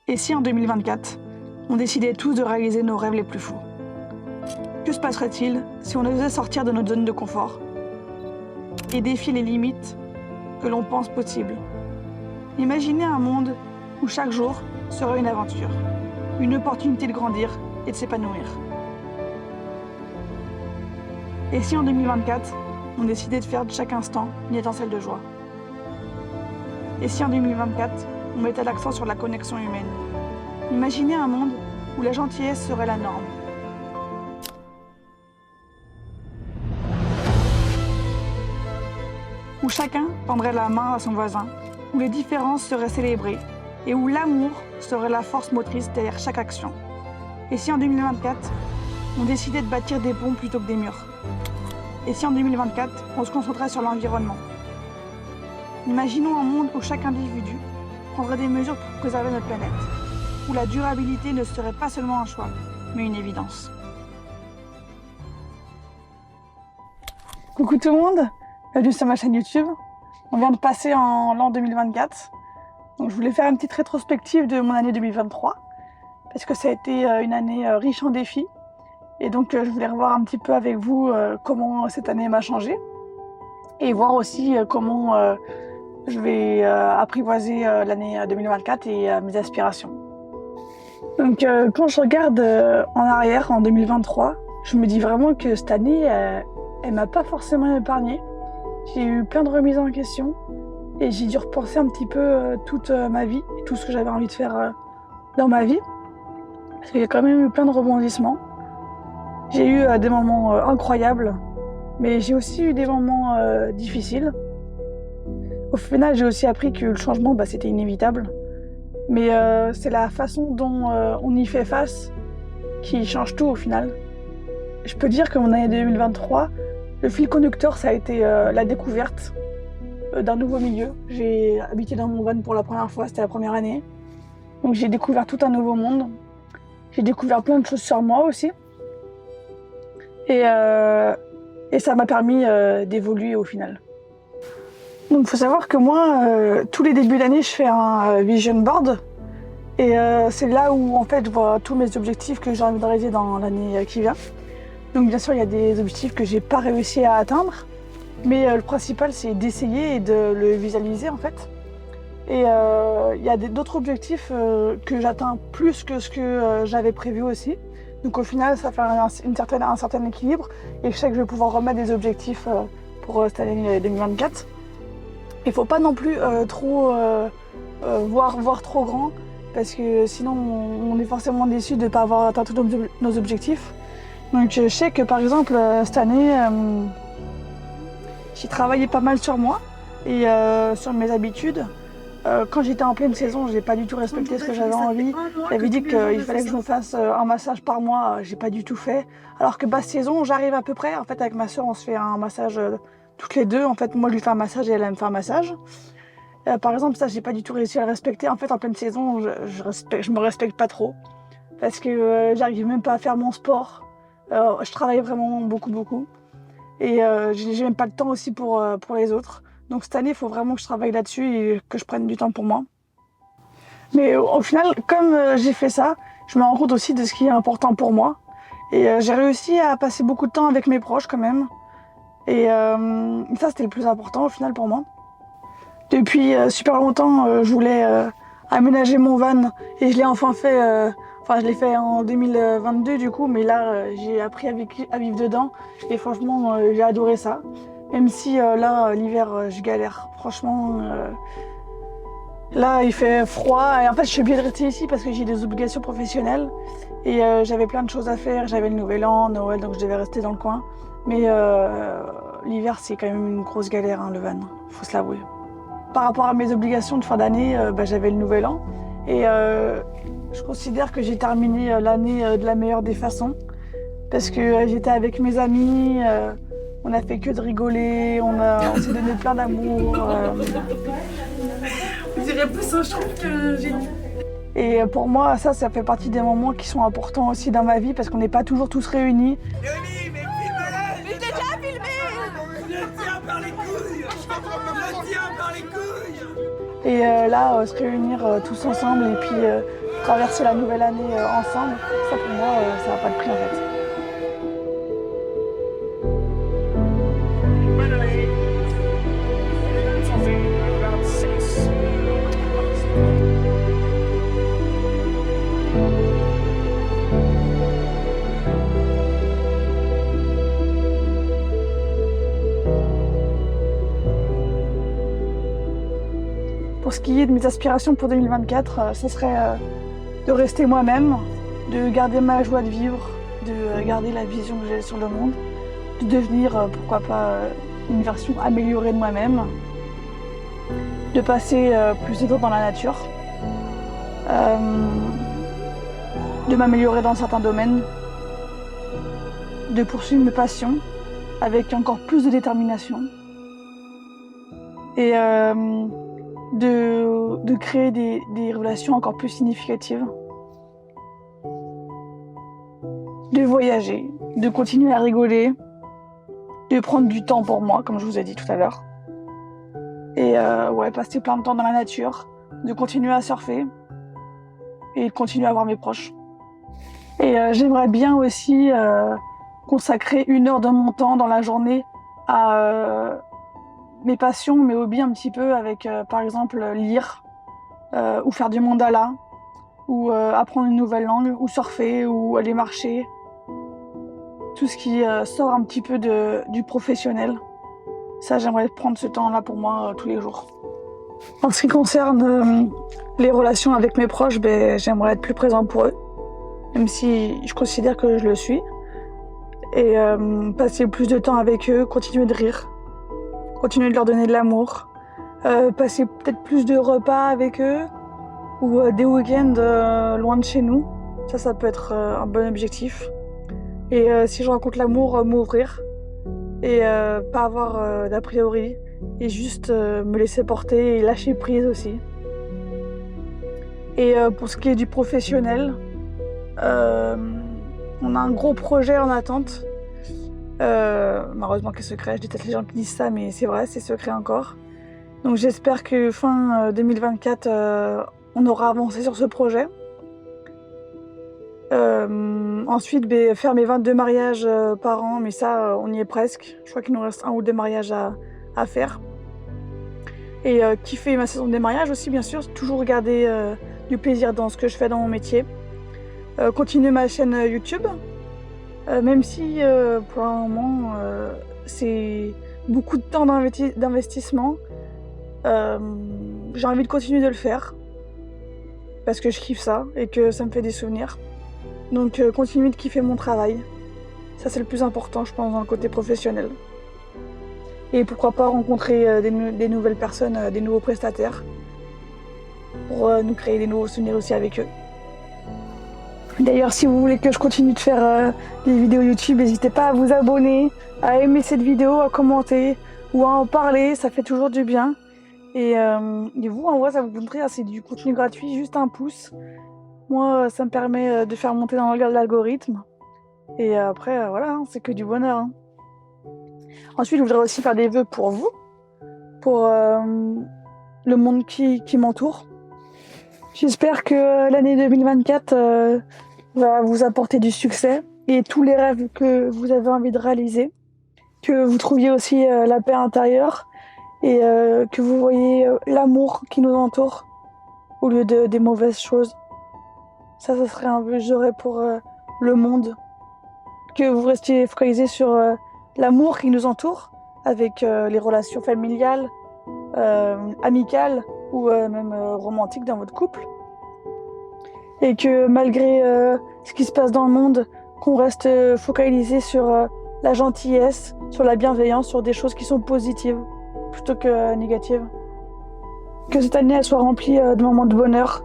Et si en 2024, on décidait tous de réaliser nos rêves les plus fous? Que se passerait-il si on osait sortir de notre zone de confort et défier les limites que l'on pense possibles? Imaginez un monde où chaque jour serait une aventure, une opportunité de grandir et de s'épanouir. Et si en 2024, on décidait de faire de chaque instant une étincelle de joie? Et si en 2024, on mettait l'accent sur la connexion humaine? Imaginez un monde où la gentillesse serait la norme. Où chacun tendrait la main à son voisin, où les différences seraient célébrées et où l'amour serait la force motrice derrière chaque action. Et si en 2024, on décidait de bâtir des ponts plutôt que des murs? Et si en 2024, on se concentrait sur l'environnement? Imaginons un monde où chaque individu prendrait des mesures pour préserver notre planète, où la durabilité ne serait pas seulement un choix, mais une évidence. Coucou tout le monde, bienvenue sur ma chaîne YouTube. On vient de passer en l'an 2024, donc je voulais faire une petite rétrospective de mon année 2023, parce que ça a été une année riche en défis, et donc je voulais revoir un petit peu avec vous comment cette année m'a changé, et voir aussi comment je vais apprivoiser l'année 2024 et mes aspirations. Donc quand je regarde en arrière, en 2023, je me dis vraiment que cette année, elle m'a pas forcément épargnée. J'ai eu plein de remises en question et j'ai dû repenser un petit peu toute ma vie et tout ce que j'avais envie de faire dans ma vie. Parce qu'il y a quand même eu plein de rebondissements. J'ai eu des moments incroyables, mais j'ai aussi eu des moments difficiles. Au final, j'ai aussi appris que le changement, c'était inévitable. Mais c'est la façon dont on y fait face qui change tout au final. Je peux dire que mon année 2023, le fil conducteur, ça a été la découverte d'un nouveau milieu. J'ai habité dans mon van pour la première fois, c'était la première année. Donc j'ai découvert tout un nouveau monde. J'ai découvert plein de choses sur moi aussi. Et ça m'a permis d'évoluer au final. Donc il faut savoir que moi, tous les débuts d'année, je fais un vision board. Et c'est là où en fait je vois tous mes objectifs que j'ai envie de réaliser dans l'année qui vient. Donc bien sûr il y a des objectifs que j'ai pas réussi à atteindre, mais le principal c'est d'essayer et de le visualiser en fait. Et il y a d'autres objectifs que j'atteins plus que ce que j'avais prévu aussi. Donc au final ça fait un certain équilibre et je sais que je vais pouvoir remettre des objectifs pour cette année 2024. Il faut pas non plus trop voir trop grand, parce que sinon on est forcément déçu de ne pas avoir atteint tous nos objectifs. Donc je sais que par exemple cette année, j'ai travaillé pas mal sur moi et sur mes habitudes. Quand j'étais en pleine saison, j'ai pas du tout respecté ce que j'avais envie. J'avais dit qu'il fallait que je me fasse un massage par mois, j'ai pas du tout fait. Alors que basse saison, j'arrive à peu près. En fait avec ma soeur, on se fait un massage toutes les deux. En fait moi je lui fais un massage et elle me fait un massage. Par exemple, ça, j'ai pas du tout réussi à le respecter. En fait, en pleine saison, je me respecte pas trop. Parce que j'arrive même pas à faire mon sport. Je travaille vraiment beaucoup. Et j'ai même pas le temps aussi pour les autres. Donc cette année, il faut vraiment que je travaille là-dessus et que je prenne du temps pour moi. Mais au final, comme j'ai fait ça, je me rends compte aussi de ce qui est important pour moi. Et j'ai réussi à passer beaucoup de temps avec mes proches quand même. Et ça, c'était le plus important au final pour moi. Depuis super longtemps, je voulais aménager mon van et je l'ai enfin fait. Enfin, je l'ai fait en 2022 du coup, mais là, j'ai appris à vivre dedans et franchement, j'ai adoré ça. Même si là, l'hiver, je galère. Franchement, là, il fait froid et en fait, je suis obligée de rester ici parce que j'ai des obligations professionnelles et j'avais plein de choses à faire. J'avais le Nouvel An, Noël, donc je devais rester dans le coin. Mais l'hiver, c'est quand même une grosse galère, hein, le van. Faut se l'avouer. Par rapport à mes obligations de fin d'année, j'avais le Nouvel An et je considère que j'ai terminé l'année de la meilleure des façons parce que j'étais avec mes amis, on a fait que de rigoler, on s'est donné plein d'amour. On dirait plus un trouve que j'ai dit. Et pour moi, ça fait partie des moments qui sont importants aussi dans ma vie parce qu'on n'est pas toujours tous réunis. Léonie, mais filme-la! Mais je l'ai déjà filmé! Je le tiens par les couilles! Je le tiens par les couilles! Et là, se réunir tous ensemble et puis traverser la nouvelle année ensemble, ça pour moi, ça n'a pas de prix en fait. Pour ce qui est de mes aspirations pour 2024, ce serait de rester moi-même, de garder ma joie de vivre, de garder la vision que j'ai sur le monde, de devenir, pourquoi pas, une version améliorée de moi-même, de passer plus de temps dans la nature, de m'améliorer dans certains domaines, de poursuivre mes passions avec encore plus de détermination et de créer des relations encore plus significatives, de voyager, de continuer à rigoler, de prendre du temps pour moi, comme je vous ai dit tout à l'heure, et ouais, passer plein de temps dans la nature, de continuer à surfer et de continuer à voir mes proches. Et j'aimerais bien aussi consacrer 1 heure de mon temps dans la journée à mes passions, mes hobbies un petit peu, avec par exemple lire, ou faire du mandala, ou apprendre une nouvelle langue, ou surfer, ou aller marcher. Tout ce qui sort un petit peu du professionnel. Ça, j'aimerais prendre ce temps-là pour moi tous les jours. En ce qui concerne les relations avec mes proches, j'aimerais être plus présent pour eux, même si je considère que je le suis. Et passer plus de temps avec eux, continuer de rire, continuer de leur donner de l'amour, passer peut-être plus de repas avec eux, ou des week-ends loin de chez nous. Ça peut être un bon objectif. Et si je rencontre l'amour, m'ouvrir et pas avoir d'a priori et juste me laisser porter et lâcher prise aussi. Et pour ce qui est du professionnel, on a un gros projet en attente. Malheureusement, que secret, je déteste les gens qui disent ça, mais c'est vrai, c'est secret encore. Donc j'espère que fin 2024, on aura avancé sur ce projet. Ensuite, faire mes 22 mariages par an, mais ça, on y est presque. Je crois qu'il nous reste 1 ou 2 mariages à faire. Et kiffer ma saison des mariages aussi, bien sûr. Toujours garder du plaisir dans ce que je fais dans mon métier. Continuer ma chaîne YouTube, même si pour un moment, c'est beaucoup de temps d'investissement. J'ai envie de continuer de le faire parce que je kiffe ça et que ça me fait des souvenirs. Donc continuer de kiffer mon travail, ça c'est le plus important je pense dans le côté professionnel. Et pourquoi pas rencontrer des nouvelles personnes, des nouveaux prestataires pour nous créer des nouveaux souvenirs aussi avec eux. D'ailleurs, si vous voulez que je continue de faire des vidéos YouTube, n'hésitez pas à vous abonner, à aimer cette vidéo, à commenter ou à en parler, ça fait toujours du bien. Et vous, en vrai, ça vous voudrait, c'est du contenu gratuit, juste un pouce. Moi, ça me permet de faire monter dans l'algorithme. Et après, voilà, c'est que du bonheur. Ensuite, je voudrais aussi faire des vœux pour vous, pour le monde qui m'entoure. J'espère que l'année 2024 va vous apporter du succès et tous les rêves que vous avez envie de réaliser. Que vous trouviez aussi la paix intérieure et que vous voyez l'amour qui nous entoure au lieu des mauvaises choses. Ça serait un vœu que j'aurais pour le monde. Que vous restiez focalisé sur l'amour qui nous entoure, avec les relations familiales, amicales ou même romantiques dans votre couple. Et que malgré ce qui se passe dans le monde, qu'on reste focalisé sur la gentillesse, sur la bienveillance, sur des choses qui sont positives plutôt que négatives. Que cette année elle soit remplie de moments de bonheur,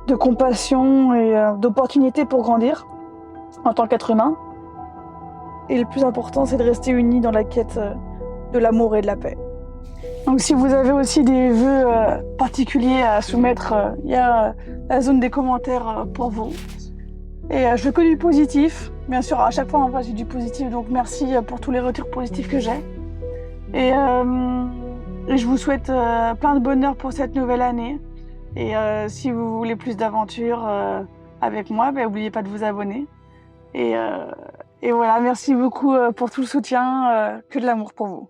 de compassion et d'opportunités pour grandir en tant qu'être humain. Et le plus important, c'est de rester unis dans la quête de l'amour et de la paix. Donc si vous avez aussi des vœux particuliers à soumettre, il y a la zone des commentaires pour vous. Et je veux que du positif. Bien sûr, à chaque fois, en fait, j'ai du positif, donc merci pour tous les retours positifs que j'ai. Et Et je vous souhaite plein de bonheur pour cette nouvelle année. Et si vous voulez plus d'aventures avec moi, n'oubliez pas de vous abonner. Et voilà, merci beaucoup pour tout le soutien. Que de l'amour pour vous.